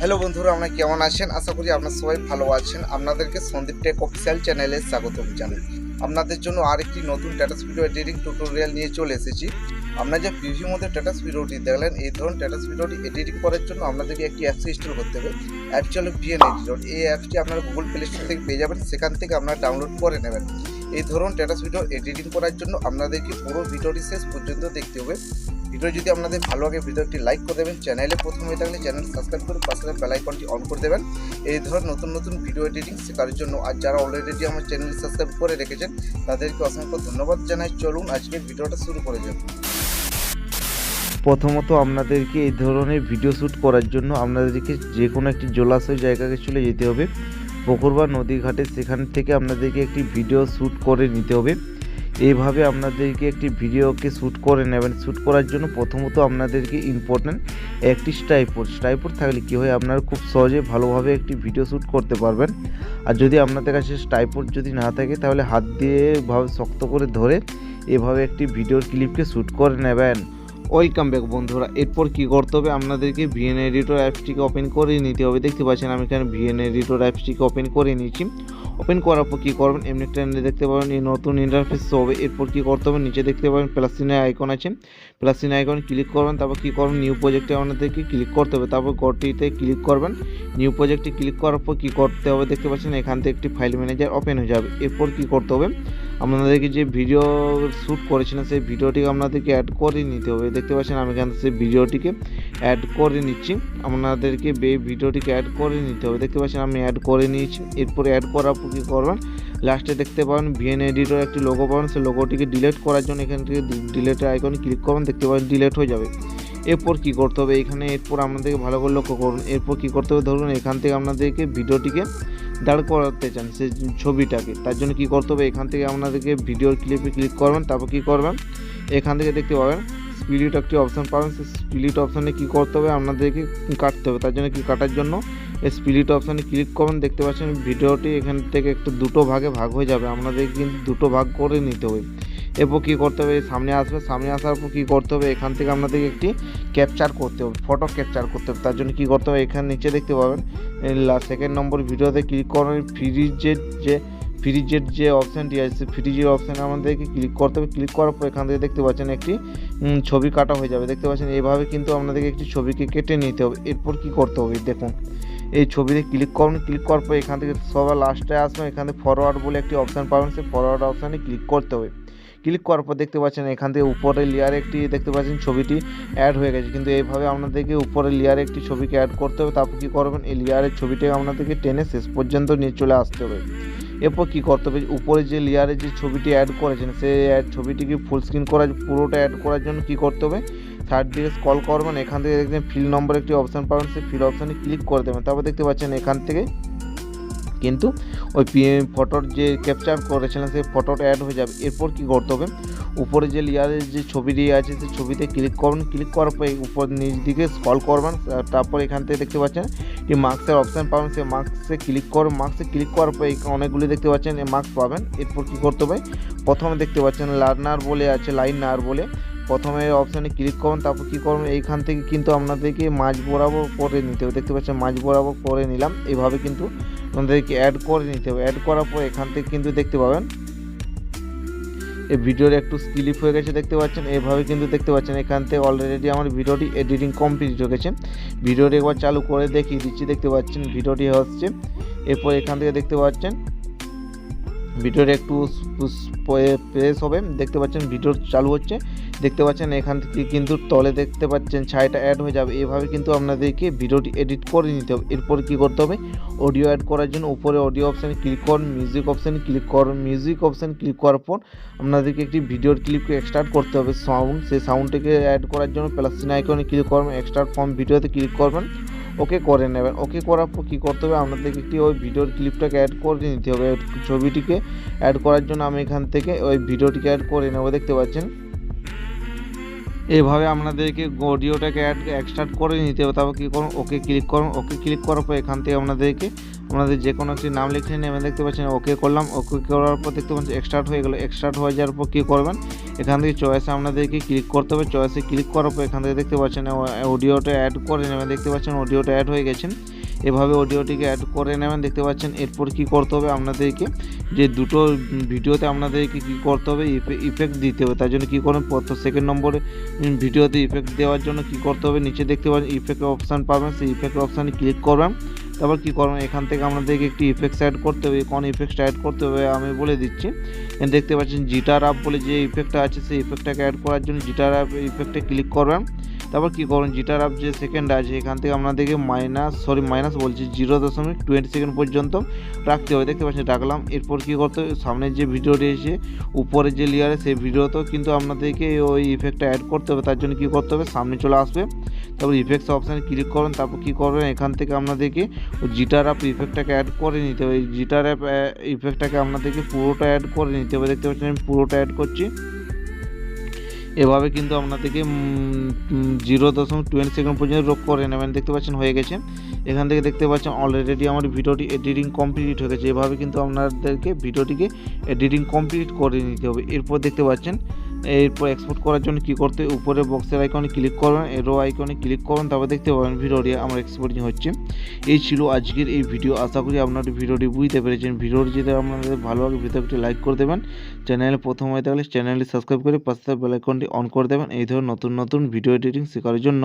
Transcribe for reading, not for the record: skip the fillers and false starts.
Hello বন্ধুরা, আমরা কেমন আছেন? আশা করি আপনারা সবাই ভালো আছেন। আপনাদেরকে সন্দীপ টেক অফিসিয়াল চ্যানেলে স্বাগতম জানাই। আপনাদের জন্য আরেকটি নতুন স্ট্যাটাস ভিডিও এডিটিং টিউটোরিয়াল নিয়ে চলে এসেছি। আপনারা যে প্রিভিউর মধ্যে স্ট্যাটাস ভিডিওটি দেখলেন, এই ধরনের স্ট্যাটাস ভিডিওটি এডিটিং করার জন্য আপনাদেরকে একটি অ্যাপস ইনস্টল করতে হবে। অ্যাপটি হলো ভিএন এডিটর। এই অ্যাপটি আপনারা গুগল প্লে স্টোর থেকে পেয়ে যাবেন, সেখান থেকে আপনারা ডাউনলোড করে নেবেন। এই ধরনের স্ট্যাটাস ভিডিও এডিটিং করার জন্য আপনাদেরকে পুরো ভিডিওটি শেষ পর্যন্ত দেখতে হবে। ভিডিও যদি আপনাদের ভালো লাগে ভিডিওটি লাইক করে দেবেন, চ্যানেলে প্রথম হয়ে থাকলে চ্যানেল সাবস্ক্রাইব করে পাশে বেল আইকনটি অন করে দেবেন এই ধরনের নতুন নতুন ভিডিও এডিটিং শেখার জন্য। আর যারা অলরেডি আমার চ্যানেল সাবস্ক্রাইব করে রেখেছেন তাদেরকে অসংখ্য ধন্যবাদ জানাই। চলুন আজকে ভিডিওটা শুরু করে যাব। প্রথমত আপনাদেরকে এই ধরনের ভিডিও শ্যুট করার জন্য আপনাদেরকে যে কোনো একটি জলাশয় জায়গাকে চলে যেতে হবে, পুকুর বা নদী ঘাটে। সেখান থেকে আপনাদেরকে একটি ভিডিও শ্যুট করে নিতে হবে। এইভাবে আপনাদেরকে একটি ভিডিওকে শ্যুট করে নেবেন। শ্যুট করার জন্য প্রথমত আপনাদেরকে ইম্পর্ট্যান্ট একটি ট্রাইপড থাকলে কী হয়, আপনারা খুব সহজে ভালোভাবে একটি ভিডিও শ্যুট করতে পারবেন। আর যদি আপনাদের কাছে ট্রাইপড যদি না থাকে তাহলে হাত দিয়ে ভাবে শক্ত করে ধরে এভাবে একটি ভিডিওর ক্লিপকে শ্যুট করে নেবেন। ওয়েলকাম ব্যাক বন্ধুরা। এরপর কি করতে হবে, আপনাদেরকে ভিএন এডিটর অ্যাপসটিকে ওপেন করে নিতে হবে। দেখতে পাচ্ছেন আমি এখানে ভিএন এডিটর অ্যাপসটিকে ওপেন করে নিয়েছি। ওপেন করার পর কী করবেন, এমনি একটা দেখতে পাবেন এই নতুন ইন্টারফেস হবে। এরপর কী করতে হবে, নিচে দেখতে পাবেন প্লাস চিহ্নের আইকন আছে, প্লাস চিহ্নের আইকন ক্লিক করবেন। তারপর কী করবেন, নিউ প্রজেক্টে আপনাদেরকে ক্লিক করতে হবে। তারপর গটিতে ক্লিক করবেন। নিউ প্রজেক্টে ক্লিক করার পর কী করতে হবে, দেখতে পাচ্ছেন এখান থেকে একটি ফাইল ম্যানেজার ওপেন হয়ে যাবে। এরপর কী করতে হবে, আপনাদেরকে যে ভিডিও শ্যুট করেছিলেন সেই ভিডিওটিকে আপনাদেরকে অ্যাড করে নিতে হবে। দেখতে পাচ্ছেন আমি এখান থেকে সেই ভিডিওটিকে অ্যাড করে নিচ্ছি। আপনাদেরকে এই ভিডিওটিকে অ্যাড করে নিতে হবে। দেখতে পাচ্ছেন আমি অ্যাড করে নিয়েছি। এরপরে অ্যাড করার পর কী করবেন, লাস্টে দেখতে পাবেন ভিএন এডিটর একটি লোগো পাবেন। সেই লোগোটিকে ডিলিট করার জন্য এখান থেকে ডিলিটের আইকনে ক্লিক করবেন। দেখতে পাবেন ডিলিট হয়ে যাবে। এরপর কী করতে হবে, এরপর আপনাদেরকে ভালো করে লক্ষ্য করুন। এরপর কী করতে হবে, ধরুন এখান থেকে আপনাদেরকে ভিডিওটিকে দাঁড় করাতে চান সেই ছবিটাকে, তার জন্য কী করতে হবে, এখান থেকে আপনাদেরকে ভিডিওর ক্লিপে ক্লিক করবেন। তারপর কী করবেন, এখান থেকে দেখতে পাবেন স্প্লিট একটি অপশান পাবেন। সেই স্প্লিট অপশানে কী করতে হবে, আপনাদেরকে কাটতে হবে। তার জন্য কি কাটার জন্য এই স্প্লিট অপশানে ক্লিক করবেন। দেখতে পাচ্ছেন ভিডিওটি এখান থেকে একটু দুটো ভাগে ভাগ হয়ে যাবে, আপনাদেরকে কিন্তু দুটো ভাগ করে নিতে হবে। এরপর কী করতে হবে, সামনে আসবে। সামনে আসার পর কী করতে হবে, এখান থেকে আপনাদেরকে একটি ক্যাপচার করতে হবে, ফটো ক্যাপচার করতে হবে। তার জন্য কী করতে হবে, এখানে নিচে দেখতে পাবেন সেকেন্ড নম্বর ভিডিওতে ক্লিক করবেন। ফ্রিজের যে অপশানটি আছে, ফ্রিজের অপশানে আমাদেরকে ক্লিক করতে হবে। ক্লিক করার পর এখান থেকে দেখতে পাচ্ছেন একটি ছবি কাটা হয়ে যাবে। দেখতে পাচ্ছেন এইভাবে কিন্তু আপনাদেরকে একটি ছবিকে কেটে নিতে হবে। এরপর কী করতে হবে, দেখুন এই ছবিতে ক্লিক করুন। ক্লিক করার পর এখান থেকে সবার লাস্টে আসবেন, এখানে ফরওয়ার্ড বলে একটি অপশান পাবেন। সেই ফরওয়ার্ড অপশানে ক্লিক করতে হবে। ক্লিক করার পর দেখতে পাচ্ছেন এখান থেকে উপরের লেয়ারে একটি দেখতে পাচ্ছেন ছবিটি অ্যাড হয়ে গেছে। কিন্তু এইভাবে আপনাদেরকে উপরের লেয়ারে একটি ছবিকে অ্যাড করতে হবে। তারপর কী করবেন, এই লেয়ারের ছবিটাকে আপনাদেরকে টেনে শেষ পর্যন্ত নিয়ে চলে আসতে হবে। এরপর কী করতে হবে, উপরে যে লেয়ারে যে ছবিটি অ্যাড করেছেন সেই ছবিটিকে ফুল স্ক্রিন পুরোটা অ্যাড করার জন্য কী করতে হবে, থার্ড দিকে স্ক্রল করবেন। এখান থেকে দেখবেন ফিল নম্বর একটি অপশান পাবেন, সেই ফিল অপশানে ক্লিক করে দেবেন। তারপর দেখতে পাচ্ছেন এখান থেকে কিন্তু ওই ফটোর যে ক্যাপচার করেছিলেন সেই ফটোটা অ্যাড হয়ে যাবে। এরপর কী করতে হবে, উপরে যে লেয়ারের যে ছবিটি আছে সেই ছবিতে ক্লিক করবেন। ক্লিক করার পর উপর নিচ দিকে স্ক্রল করবেন। তারপর এখান থেকে দেখতে পাচ্ছেন এই মার্কসের অপশান পাবেন, সেই মার্কসে ক্লিক করবেন। মার্কসে ক্লিক করার পর অনেকগুলি দেখতে পাচ্ছেন এই মার্কস পাবেন। এরপর কী করতে হবে, প্রথমে দেখতে পাচ্ছেন লার্নার বলে আছে, লাইনার বলে, প্রথমে অপশানে ক্লিক করুন। তারপর কী করবেন, এইখান থেকে কিন্তু আপনাদেরকে মাঝ বরাবর করে নিতে হবে। দেখতে পাচ্ছেন মাঝ বরাবর করে নিলাম। এইভাবে কিন্তু আপনাদেরকে অ্যাড করে নিতে হবে। অ্যাড করার পর এখান থেকে কিন্তু দেখতে পাবেন এই ভিডিওর একটু স্কিপ হয়ে গেছে। দেখতে পাচ্ছেন এইভাবে কিন্তু দেখতে পাচ্ছেন এখান থেকে অলরেডি আমার ভিডিওটি এডিটিং কমপ্লিট হয়ে গেছে। ভিডিওটি একবার চালু করে দেখিয়ে দিচ্ছি। দেখতে পাচ্ছেন ভিডিওটি হচ্ছে। এরপর এখান থেকে দেখতে পাচ্ছেন ভিডিওটি একটু প্রেস হবে। দেখতে পাচ্ছেন ভিডিও চালু হচ্ছে। দেখতে পাচ্ছেন এখান থেকে কিন্তু তলে দেখতে পাচ্ছেন ছায়াটা অ্যাড হয়ে যাবে। এভাবে কিন্তু আপনাদেরকে ভিডিওটি এডিট করে নিতে হবে। এরপর কী করতে হবে, অডিও অ্যাড করার জন্য উপরে অডিও অপশানে ক্লিক করুন, মিউজিক অপশানে ক্লিক করুন। মিউজিক অপশানে ক্লিক করার পর আপনাদেরকে একটি ভিডিওর ক্লিপকে এক্সট্রাক্ট করতে হবে সাউন্ড। সেই সাউন্ডটিকে অ্যাড করার জন্য প্লাস চিহ্ন আইকনে ক্লিক করবেন, এক্সট্রাক্ট ফ্রম ভিডিওতে ক্লিক করবেন, ওকে করে নেবেন। ওকে করার পর কী করতে হবে, আপনাদেরকে একটি ওই ভিডিওর ক্লিপটাকে অ্যাড করে নিতে হবে। ছবিটিকে অ্যাড করার জন্য আমি এখান থেকে ওই ভিডিওটিকে অ্যাড করে নেব। দেখতে পাচ্ছেন এইভাবে আপনাদেরকে অডিওটাকে এক্সট্রাক্ট করে নিতে হবে। তারপর কী করুন, ওকে ক্লিক করুন। ওকে ক্লিক করার পর এখান থেকে আপনাদের যে কোনো একটি নাম লিখে নেবেন। দেখতে পাচ্ছেন ওকে করলাম। ওকে করার পর দেখতে পাচ্ছেন এক্সট্রাক্ট হয়ে গেল। এক্সট্রাক্ট হয়ে যাওয়ার পর কী করবেন, এখান থেকে চয়েসে আপনাদেরকে ক্লিক করতে হবে। চয়েসে ক্লিক করার পর এখান থেকে দেখতে পাচ্ছেন অডিওটা অ্যাড করে নেবেন। দেখতে পাচ্ছেন অডিওটা অ্যাড হয়ে গেছেন। এভাবে অডিওটিকে অ্যাড করে নেবেন। দেখতে পাচ্ছেন এরপর কি করতে হবে আপনাদেরকে, যে দুটো ভিডিওতে আপনাদেরকে কি করতে হবে, ইফেক্ট দিতে হবে। তার জন্য কী করবেন, সেকেন্ড নম্বরে ভিডিওতে ইফেক্ট দেওয়ার জন্য কি করতে হবে, নিচে দেখতে পাচ্ছেন ইফেক্ট অপশান পাবেন, সেই ইফেক্ট অপশানে ক্লিক করবেন। তারপর কী করবেন, এখান থেকে আপনাদেরকে একটি ইফেক্টস অ্যাড করতে হবে। কোন ইফেক্টটা অ্যাড করতে হবে আমি বলে দিচ্ছি। দেখতে পাচ্ছেন জিটার আপ বলে যে ইফেক্টটা আছে, সেই ইফেক্টটাকে অ্যাড করার জন্য জিটার আপ ইফেক্টে ক্লিক করবেন। তারপর কী করবেন, জিটার আপ যে সেকেন্ড আছে এখান থেকে আপনাদেরকে মাইনাস বলছি 0.20 সেকেন্ড পর্যন্ত রাখতে হবে। দেখতে পাচ্ছেন রাখলাম। এরপর কী করতে হবে, সামনের যে ভিডিওটি এসে উপরে যে লেয়ারে সেই ভিডিওতেও কিন্তু আপনাদেরকে ওই ইফেক্টটা অ্যাড করতে হবে। তার জন্য কী করতে হবে, সামনে চলে আসবে, তারপর ইফেক্টস অপশানে ক্লিক করবেন। তারপর কী করবেন, এখান থেকে আপনাদেরকে জিটার আপ ইফেক্টটাকে অ্যাড করে নিতে হবে। এই জিটার আপ ইফেক্টটাকে আপনাদেরকে পুরোটা অ্যাড করে নিতে হবে। দেখতে পাচ্ছেন আমি পুরোটা অ্যাড করছি। এভাবে কিন্তু আপনাদেরকে 0.20 সেকেন্ড পর্যন্ত রোক করে নেবেন। দেখতে পাচ্ছেন হয়ে গেছে। এখান থেকে দেখতে পাচ্ছেন অলরেডি আমার ভিডিওটি এডিটিং কমপ্লিট হয়ে গেছে। এভাবে কিন্তু আপনাদেরকে ভিডিওটিকে এডিটিং কমপ্লিট করে নিতে হবে। এরপর দেখতে পাচ্ছেন এরপর এক্সপোর্ট করার জন্য কী করতে, উপরে বক্সের আইকনে ক্লিক করবেন, এরো আইকনে ক্লিক করবেন, তারপর দেখতে পাবেন ভিডিওটি আমার এক্সপোর্টিং হচ্ছে। এই ছিল আজকের এই ভিডিও। আশা করি আপনারা ভিডিওটি বুঝতে পেরেছেন। ভিডিওটি যদি আপনাদের ভালো লাগে ভিডিওটি লাইক করে দেবেন। চ্যানেলে প্রথম হয়ে থাকলে চ্যানেলটি সাবস্ক্রাইব করে পাশে বেল আইকনটি অন করে দেবেন এই ধরনের নতুন নতুন ভিডিও এডিটিং শেখার জন্য।